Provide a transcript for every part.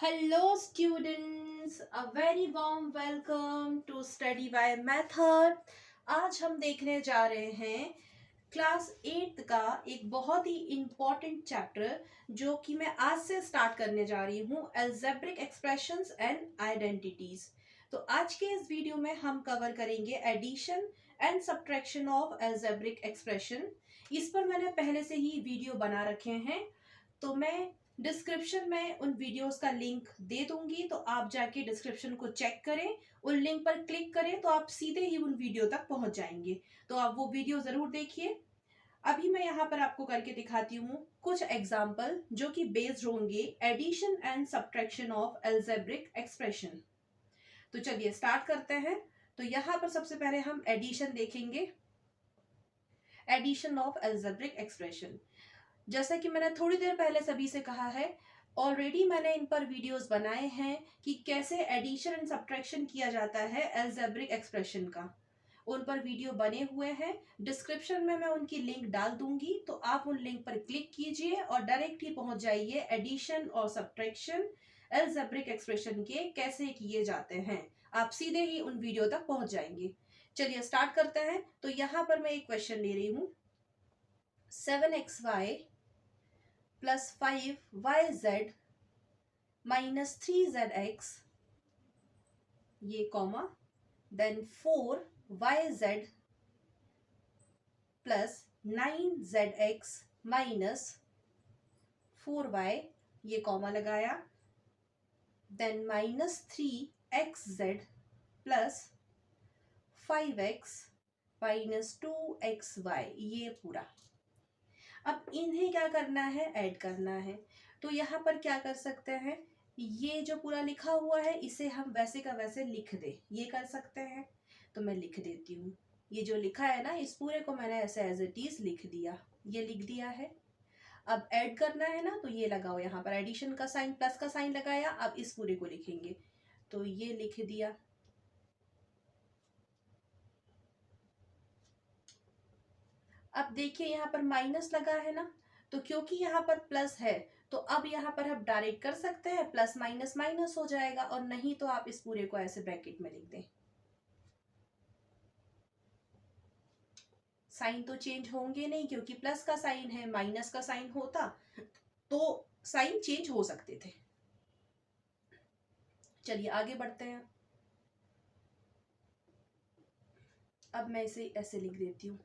Hello students, a very warm welcome to Study by Method। आज हम देखने जा रहे हैं क्लास 8 का एक बहुत ही इम्पॉर्टेंट चैप्टर जो कि मैं आज से स्टार्ट करने जा रही हूँ, अलजेब्रिक एक्सप्रेशंस एंड आइडेंटिटीज। तो आज के इस वीडियो में हम कवर करेंगे addition and subtraction of algebraic expression. इस पर मैंने पहले से ही वीडियो बना रखे हैं, तो मैं डिस्क्रिप्शन में उन वीडियोस का लिंक दे दूंगी, तो आप जाके डिस्क्रिप्शन को चेक करें, उन लिंक पर क्लिक करें तो आप सीधे ही उन वीडियो तक पहुंच जाएंगे। तो आप वो वीडियो जरूर देखिए। अभी मैं यहाँ पर आपको करके दिखाती हूँ कुछ एग्जाम्पल जो कि बेस्ड होंगे addition and subtraction of algebraic expression. तो चलिए स्टार्ट करते हैं। तो यहाँ पर सबसे पहले हम एडिशन देखेंगे, एडिशन ऑफ अलजेब्रिक एक्सप्रेशन। जैसा कि मैंने थोड़ी देर पहले सभी से कहा है, ऑलरेडी मैंने इन पर वीडियोस बनाए हैं कि कैसे एडिशन एंड सब्ट्रैक्शन किया जाता है अलजेब्रिक एक्सप्रेशन का। उन पर वीडियो बने हुए हैं, डिस्क्रिप्शन में मैं उनकी लिंक डाल दूंगी, तो आप उन लिंक पर क्लिक कीजिए और डायरेक्ट ही पहुंच जाइए एडिशन और सब्ट्रैक्शन अलजेब्रिक एक्सप्रेशन के कैसे किए जाते हैं। आप सीधे ही उन वीडियो तक पहुंच जाएंगे। चलिए स्टार्ट करते हैं। तो यहाँ पर मैं एक क्वेश्चन ले रही हूँ, 7xy plus 5yz minus 3zx, ये comma, then 4yz plus 9zx minus 4y, ये कॉमा लगाया, then minus 3xz plus 5x minus 2xy, ये पूरा। अब इन्हें क्या करना है, ऐड करना है। तो यहाँ पर क्या कर सकते हैं, ये जो पूरा लिखा हुआ है इसे हम वैसे का वैसे लिख दे, ये कर सकते हैं। तो मैं लिख देती हूँ, ये जो लिखा है ना इस पूरे को मैंने ऐसे एज इट इज लिख दिया, ये लिख दिया है। अब ऐड करना है ना, तो ये लगाओ, यहाँ पर एडिशन का साइन, प्लस का साइन लगाया। अब इस पूरे को लिखेंगे, तो ये लिख दिया। अब देखिए यहाँ पर माइनस लगा है ना, तो क्योंकि यहाँ पर प्लस है तो अब यहाँ पर हम डायरेक्ट कर सकते हैं, प्लस माइनस माइनस हो जाएगा, और नहीं तो आप इस पूरे को ऐसे ब्रैकेट में लिख दें। साइन तो चेंज होंगे नहीं, क्योंकि प्लस का साइन है, माइनस का साइन होता तो साइन चेंज हो सकते थे। चलिए आगे बढ़ते हैं। अब मैं इसे ऐसे लिख देती हूँ,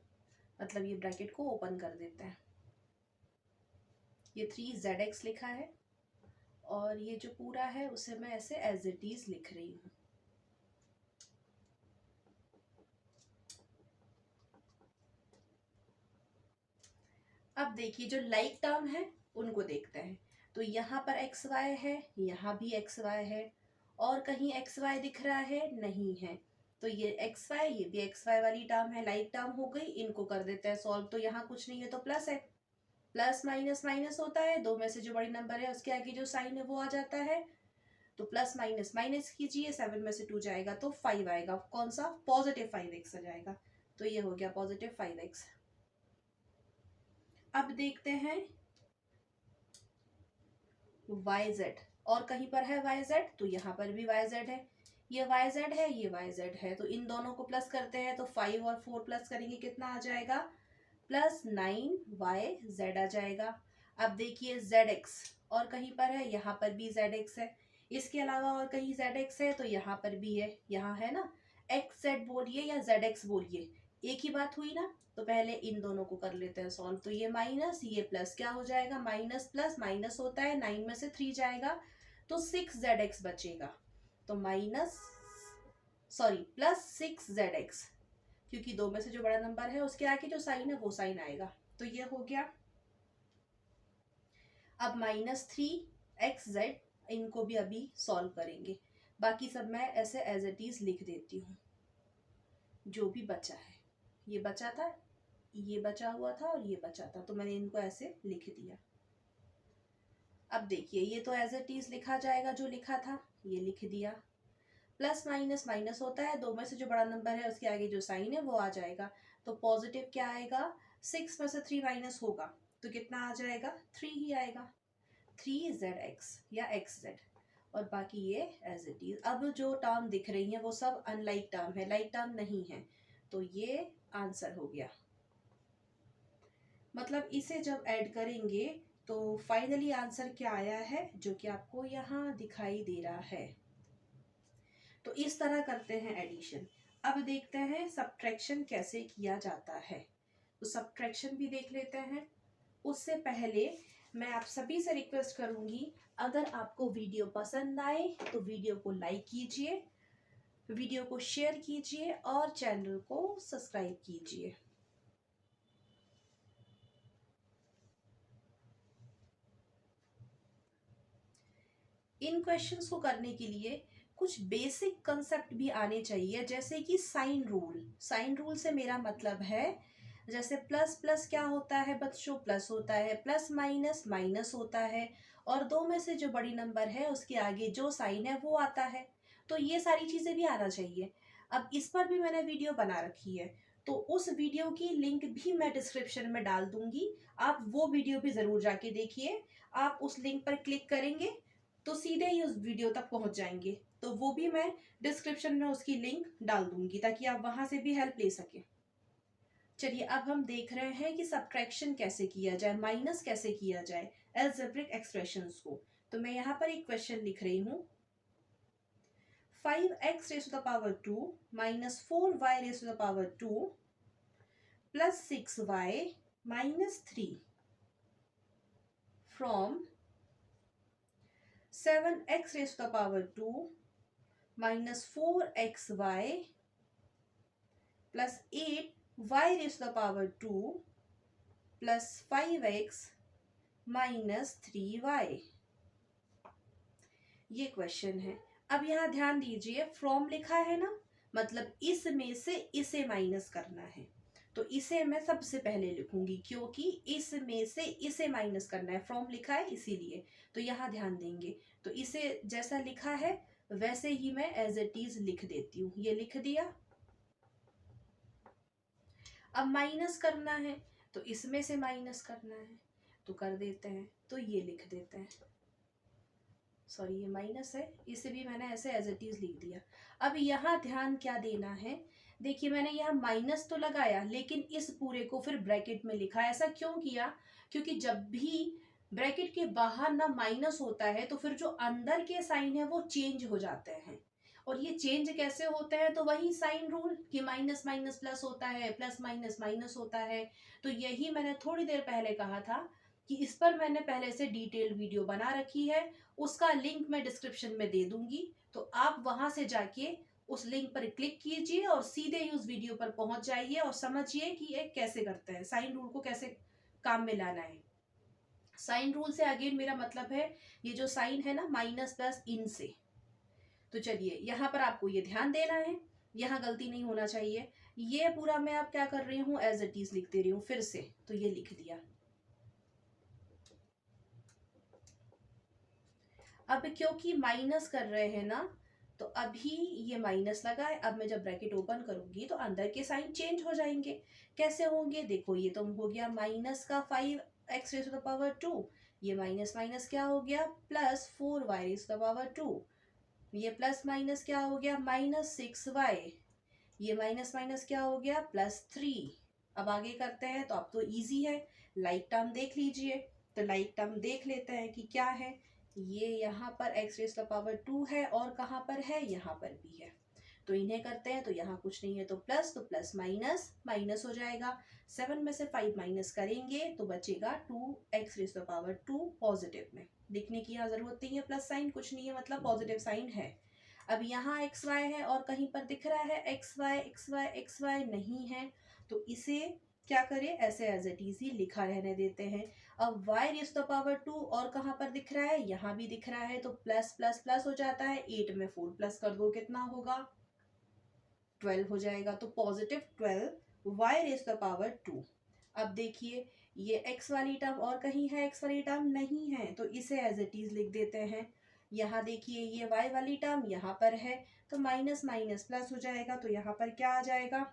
मतलब ये ब्रैकेट को ओपन कर देते हैं। ये 3zx लिखा है और ये जो पूरा है उसे मैं ऐसे एज इट इज लिख रही हूँ। अब देखिए जो लाइक टर्म है उनको देखते हैं। तो यहाँ पर एक्स वाई है, यहाँ भी एक्स वाई है, और कहीं एक्स वाई दिख रहा है, नहीं है। तो ये एक्स वाई, ये भी एक्स वाई वाली टर्म है, लाइक टर्म हो गई। इनको कर देते हैं सॉल्व। तो यहाँ कुछ नहीं है तो प्लस है, प्लस माइनस माइनस होता है, दो में से जो बड़ी नंबर है उसके आगे जो साइन है वो आ जाता है। तो प्लस माइनस माइनस कीजिए, 7 में से 2 जाएगा तो 5 आएगा, कौन सा, पॉजिटिव 5x आ जाएगा। तो ये हो गया पॉजिटिव 5x। अब देखते हैं yz, और कहीं पर है yz, तो यहाँ पर भी yz है, ये yz है, ये yz है। तो इन दोनों को प्लस करते हैं, तो 5 और 4 प्लस करेंगे, कितना आ जाएगा, प्लस 9yz आ जाएगा। अब देखिए zx, और कहीं पर है, यहाँ पर भी zx है, इसके अलावा और कहीं zx है, तो यहाँ पर भी है, यहाँ है ना, xz बोलिए या zx बोलिए, एक ही बात हुई ना। तो पहले इन दोनों को कर लेते हैं सॉल्व। तो ये माइनस, ये प्लस, क्या हो जाएगा, माइनस प्लस माइनस होता है, 9 में से 3 जाएगा तो 6zx बचेगा। तो माइनस, सॉरी, प्लस 6zx, क्योंकि दो में से जो बड़ा नंबर है उसके आगे जो साइन है वो साइन आएगा। तो ये हो गया। अब माइनस 3xz, इनको भी अभी सॉल्व करेंगे। बाकी सब मैं ऐसे एज इट इज लिख देती हूँ। जो भी बचा है, ये बचा था, ये बचा हुआ था और ये बचा था, तो मैंने इनको ऐसे लिख दिया। अब देखिए ये तो एज इट इज लिखा जाएगा, जो लिखा था ये लिख दिया। प्लस माइनस माइनस होता है, दो में से जो बड़ा नंबर है उसके आगे जो साइन है वो आ जाएगा। तो पॉजिटिव क्या आएगा, 6 में से 3 माइनस होगा तो कितना आ जाएगा, 3 ही आएगा, 3zx या xz। और बाकी ये एज इट इज। अब जो टर्म दिख रही है वो सब अनलाइक टर्म है, लाइक टर्म नहीं है, तो ये आंसर हो गया। मतलब इसे जब ऐड करेंगे तो फाइनली आंसर क्या आया है, जो कि आपको यहाँ दिखाई दे रहा है। तो इस तरह करते हैं एडिशन। अब देखते हैं सब्ट्रैक्शन कैसे किया जाता है। तो सब्ट्रैक्शन भी देख लेते हैं। उससे पहले मैं आप सभी से रिक्वेस्ट करूंगी, अगर आपको वीडियो पसंद आए तो वीडियो को लाइक कीजिए, वीडियो को शेयर कीजिए और चैनल को सब्सक्राइब कीजिए। इन क्वेश्चंस को करने के लिए कुछ बेसिक कंसेप्ट भी आने चाहिए, जैसे कि साइन रूल। साइन रूल से मेरा मतलब है, जैसे प्लस प्लस क्या होता है बच्चों, प्लस होता है, प्लस माइनस माइनस होता है, और दो में से जो बड़ी नंबर है उसके आगे जो साइन है वो आता है। तो ये सारी चीज़ें भी आना चाहिए। अब इस पर भी मैंने वीडियो बना रखी है, तो उस वीडियो की लिंक भी मैं डिस्क्रिप्शन में डाल दूंगी, आप वो वीडियो भी ज़रूर जाके देखिए। आप उस लिंक पर क्लिक करेंगे तो सीधे ही उस वीडियो तक पहुंच जाएंगे, तो वो भी मैं डिस्क्रिप्शन में उसकी लिंक डाल दूंगी ताकि आप वहां से भी हेल्प ले सकें। चलिए अब हम देख रहे हैं कि सब्ट्रैक्शन कैसे किया जाए, माइनस कैसे किया जाए अलजेब्रिक एक्सप्रेशंस को। तो मैं यहाँ पर एक क्वेश्चन लिख रही हूँ, 5x raised to the power 2 minus 4y raised to the power 2 plus 6y minus 3 from 7x raised to the power 2 minus 4xy plus 8y raised to the power 2 plus 5x minus 3y। ये question है। अब यहाँ ध्यान दीजिए, from लिखा है ना, मतलब इसमें से इसे माइनस करना है। तो इसे मैं सबसे पहले लिखूंगी क्योंकि इसमें से इसे माइनस करना है, फ्रॉम लिखा है इसीलिए। तो यहाँ ध्यान देंगे, तो इसे जैसा लिखा है वैसे ही मैं एज इट इज लिख देती हूँ। ये लिख दिया। अब माइनस करना है तो इसमें से माइनस करना है, तो कर देते हैं, तो ये लिख देते हैं। सॉरी ये माइनस है, इसे भी मैंने ऐसे एज इट इज लिख दिया। अब यहाँ ध्यान क्या देना है, देखिए मैंने यहाँ माइनस तो लगाया लेकिन इस पूरे को फिर ब्रैकेट में लिखा। ऐसा क्यों किया, क्योंकि जब भी ब्रैकेट के बाहर ना माइनस होता है तो फिर जो अंदर के साइन है वो चेंज हो जाते हैं। और ये चेंज कैसे होते हैं, तो वही साइन रूल कि माइनस माइनस प्लस होता है, प्लस माइनस माइनस होता है। तो यही मैंने थोड़ी देर पहले कहा था कि इस पर मैंने पहले से डिटेल वीडियो बना रखी है, उसका लिंक मैं डिस्क्रिप्शन में दे दूंगी। तो आप वहां से जाके उस लिंक पर क्लिक कीजिए और सीधे ही उस वीडियो पर पहुंच जाइए और समझिए कि ये कैसे करते हैं, साइन रूल को कैसे काम में लाना है। साइन रूल से अगेन मेरा मतलब है ये जो साइन है ना, माइनस प्लस इन से। तो चलिए यहाँ पर आपको ये ध्यान देना है, यहाँ गलती नहीं होना चाहिए। ये पूरा मैं आप क्या कर रही हूँ, एज इट इज लिख दे रही हूँ फिर से, तो ये लिख दिया। अब क्योंकि माइनस कर रहे हैं ना, तो अभी ये माइनस लगा है। अब मैं जब ब्रैकेट ओपन करूंगी तो अंदर के साइन चेंज हो जाएंगे। कैसे होंगे, देखो ये तो हो गया माइनस का 5x rays to the power 2, ये माइनस माइनस क्या हो गया, plus 4y raise to the power 2, ये प्लस माइनस क्या हो गया, माइनस 6y, ये माइनस माइनस क्या हो गया, प्लस 3। अब आगे करते हैं, तो अब तो इजी है, लाइक टर्म देख लीजिए। तो लाइक टर्म देख लेते हैं कि क्या है। ये यहाँ पर x raise to the power 2 है और कहाँ पर है, यहाँ पर भी है। तो इन्हें करते हैं, तो यहाँ कुछ नहीं है तो प्लस माइनस माइनस हो जाएगा। 7 में से 5 माइनस करेंगे तो बचेगा 2x raise to the power 2 positive में। लिखने की यहाँ जरूरत नहीं है, प्लस साइन कुछ नहीं है, मतलब पॉजिटिव साइन है। अब यहाँ एक्स वाई है और कहीं पर दिख रहा है एक्स वाई नहीं है, तो इसे क्या करें, ऐसे एज इट इज ही लिखा रहने देते हैं। अब y raise to the power 2 और कहाँ पर दिख रहा है, यहाँ भी दिख रहा है, तो प्लस प्लस प्लस हो जाता है। 8 में 4 प्लस कर दो कितना होगा, 12 हो जाएगा। तो positive 12 y raise to the power 2। अब देखिए ये x वाली टर्म और कहीं है, x वाली टर्म नहीं है, तो इसे एज इट इज लिख देते हैं। यहाँ देखिए ये y वाली टर्म यहाँ पर है, तो माइनस माइनस प्लस हो जाएगा। तो यहाँ पर क्या आ जाएगा,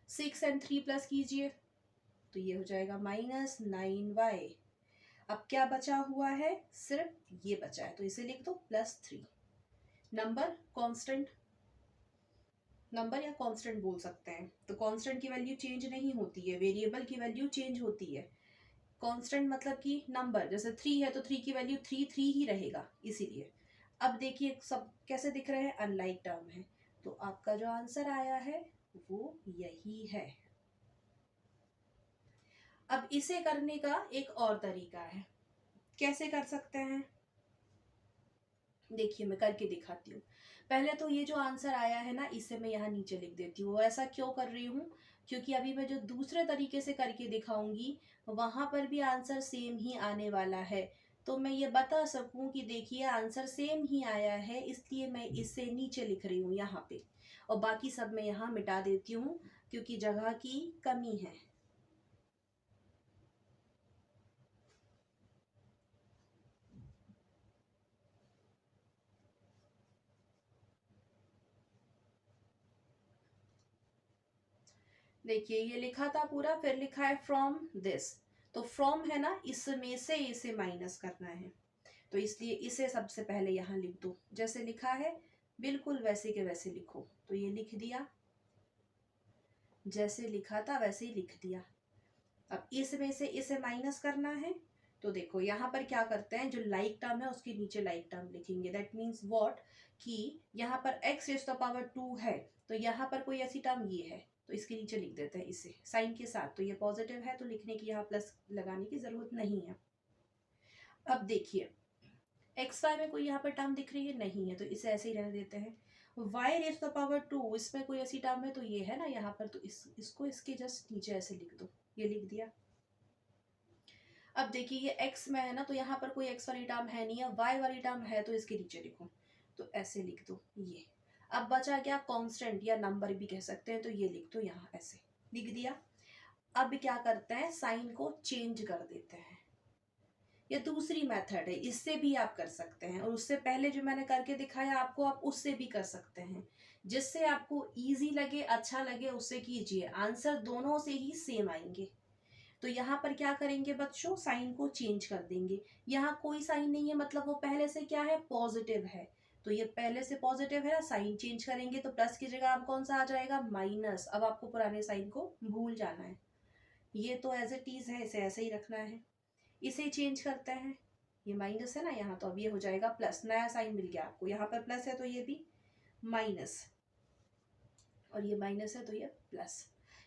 6 और 3 प्लस कीजिए, तो ये हो जाएगा -9y। अब क्या बचा हुआ है, सिर्फ ये बचा है, तो इसे लिख दो +3। नंबर कांस्टेंट, नंबर या कांस्टेंट बोल सकते हैं। तो कांस्टेंट की वैल्यू चेंज नहीं होती है, वेरिएबल की वैल्यू चेंज होती है। कांस्टेंट मतलब कि नंबर, जैसे 3 है तो 3 की वैल्यू 3 3 ही रहेगा, इसीलिए। अब देखिए सब कैसे दिख रहे हैं, अनलाइक टर्म है, तो आपका जो आंसर आया है वो यही है। अब इसे करने का एक और तरीका है, कैसे कर सकते हैं, देखिए मैं करके दिखाती हूँ। पहले तो ये जो आंसर आया है ना, इसे मैं यहाँ नीचे लिख देती हूँ। ऐसा क्यों कर रही हूँ, क्योंकि अभी मैं जो दूसरे तरीके से करके दिखाऊंगी वहां पर भी आंसर सेम ही आने वाला है, तो मैं ये बता सकूं कि देखिए आंसर सेम ही आया है, इसलिए मैं इसे नीचे लिख रही हूँ यहाँ पे, और बाकी सब मैं यहाँ मिटा देती हूँ क्योंकि जगह की कमी है। देखिए ये लिखा था पूरा, फिर लिखा है फ्रॉम दिस, तो फ्रॉम है ना, इसमें से इसे माइनस करना है, तो इसलिए इसे सबसे पहले यहाँ लिख दो, जैसे लिखा है बिल्कुल वैसे के वैसे लिखो। तो ये लिख दिया, जैसे लिखा था वैसे ही लिख दिया। अब इसमें से इसे माइनस करना है, तो देखो यहाँ पर क्या करते हैं, जो लाइक टर्म है उसके नीचे लाइक टर्म लिखेंगे। दैट मीन्स व्हाट, कि यहाँ पर x raise to the power 2 है, तो यहाँ पर कोई ऐसी टर्म ये है, तो इसके नीचे लिख देते हैं इसे साइन के साथ, तो ये पॉजिटिव है तो लिखने की यहाँ प्लस लगाने की जरूरत नहीं है। अब देखिए एक्स वाई में कोई यहाँ पर टर्म दिख रही है, नहीं है, तो इसे ऐसे ही रहने देते हैं। Y raise to the power 2, इसमें कोई ऐसी टर्म है तो ये है ना यहाँ पर, तो इसको इसके जस्ट नीचे ऐसे लिख दो, ये लिख दिया। अब देखिए ये x में है ना, तो यहाँ पर कोई x वाली टर्म है नहीं है, y वाली टर्म है, तो इसके नीचे लिखो, तो ऐसे लिख दो ये। अब बचा क्या, कांस्टेंट या नंबर भी कह सकते हैं, तो ये लिख दो यहाँ, ऐसे लिख दिया। अब क्या करते हैं, साइन को चेंज कर देते हैं। ये दूसरी मेथड है, इससे भी आप कर सकते हैं, और उससे पहले जो मैंने करके दिखाया आपको, आप उससे भी कर सकते हैं, जिससे आपको इजी लगे, अच्छा लगे, उससे कीजिए। आंसर दोनों से ही सेम आएंगे। तो यहाँ पर क्या करेंगे बच्चों, साइन को चेंज कर देंगे। यहाँ कोई साइन नहीं है, मतलब वो पहले से क्या है, पॉजिटिव है, तो ये पहले से पॉजिटिव है, साइन चेंज करेंगे तो प्लस की जगह अब कौन सा आ जाएगा, माइनस। अब आपको पुराने साइन को भूल जाना है, ये तो एज इट इज है, इसे ऐसे ही रखना है। इसे चेंज करते हैं, ये माइनस है ना यहाँ, तो अब ये हो जाएगा प्लस, नया साइन मिल गया आपको। यहाँ पर प्लस है तो ये भी माइनस, और ये माइनस है तो ये प्लस।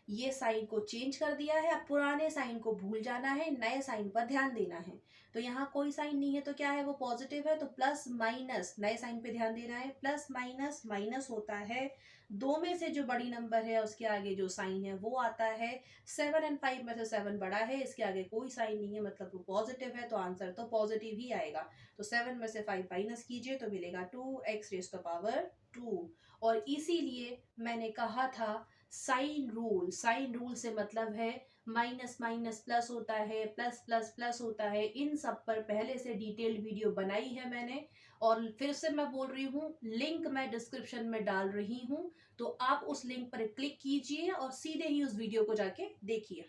ये साइन को चेंज कर दिया है, अब पुराने साइन को भूल जाना है, नए साइन पर ध्यान देना है। तो यहाँ कोई साइन नहीं है तो क्या है, वो पॉजिटिव है, तो प्लस माइनस, नए साइन पे ध्यान देना है। प्लस माइनस माइनस होता है, दो में से जो बड़ी नंबर है उसके आगे जो साइन है वो आता है। 7 और 5 में से 7 बड़ा है, इसके आगे कोई साइन नहीं है, मतलब वो पॉजिटिव है, तो आंसर तो पॉजिटिव ही आएगा। तो 7 में से 5 माइनस कीजिए तो मिलेगा 2x raise to the power 2। और इसीलिए मैंने कहा था साइन रूल, साइन रूल से मतलब है माइनस माइनस प्लस होता है, प्लस प्लस प्लस होता है। इन सब पर पहले से डिटेल्ड वीडियो बनाई है मैंने, और फिर से मैं बोल रही हूँ, लिंक मैं डिस्क्रिप्शन में डाल रही हूँ, तो आप उस लिंक पर क्लिक कीजिए और सीधे ही उस वीडियो को जाके देखिए।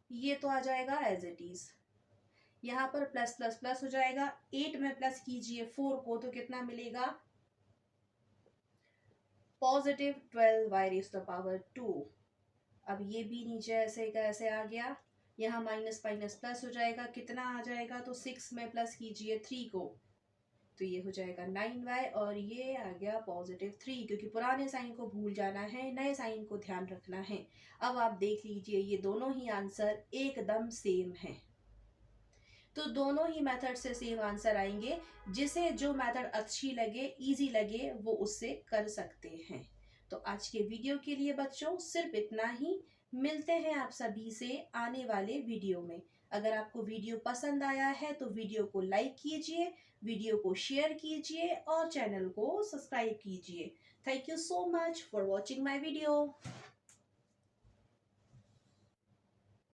ये तो आ जाएगा एज इट इज, यहाँ पर प्लस प्लस प्लस हो जाएगा। 8 में प्लस कीजिए 4 को, तो कितना मिलेगा, positive 12y raise to the power 2। अब ये भी नीचे ऐसे का ऐसे आ गया, यहाँ माइनस माइनस प्लस हो जाएगा, कितना आ जाएगा, तो 6 में प्लस कीजिए 3 को, तो ये हो जाएगा 9y, और ये आ गया पॉजिटिव 3, क्योंकि पुराने साइन को भूल जाना है, नए साइन को ध्यान रखना है। अब आप देख लीजिए ये दोनों ही आंसर एकदम सेम है, तो दोनों ही मेथड से सेम आंसर आएंगे। जिसे जो मेथड अच्छी लगे, इजी लगे, वो उससे कर सकते हैं। तो आज के वीडियो के लिए बच्चों सिर्फ इतना ही, मिलते हैं आप सभी से आने वाले वीडियो में। अगर आपको वीडियो पसंद आया है तो वीडियो को लाइक कीजिए, वीडियो को शेयर कीजिए और चैनल को सब्सक्राइब कीजिए। Thank you so much for watching my video.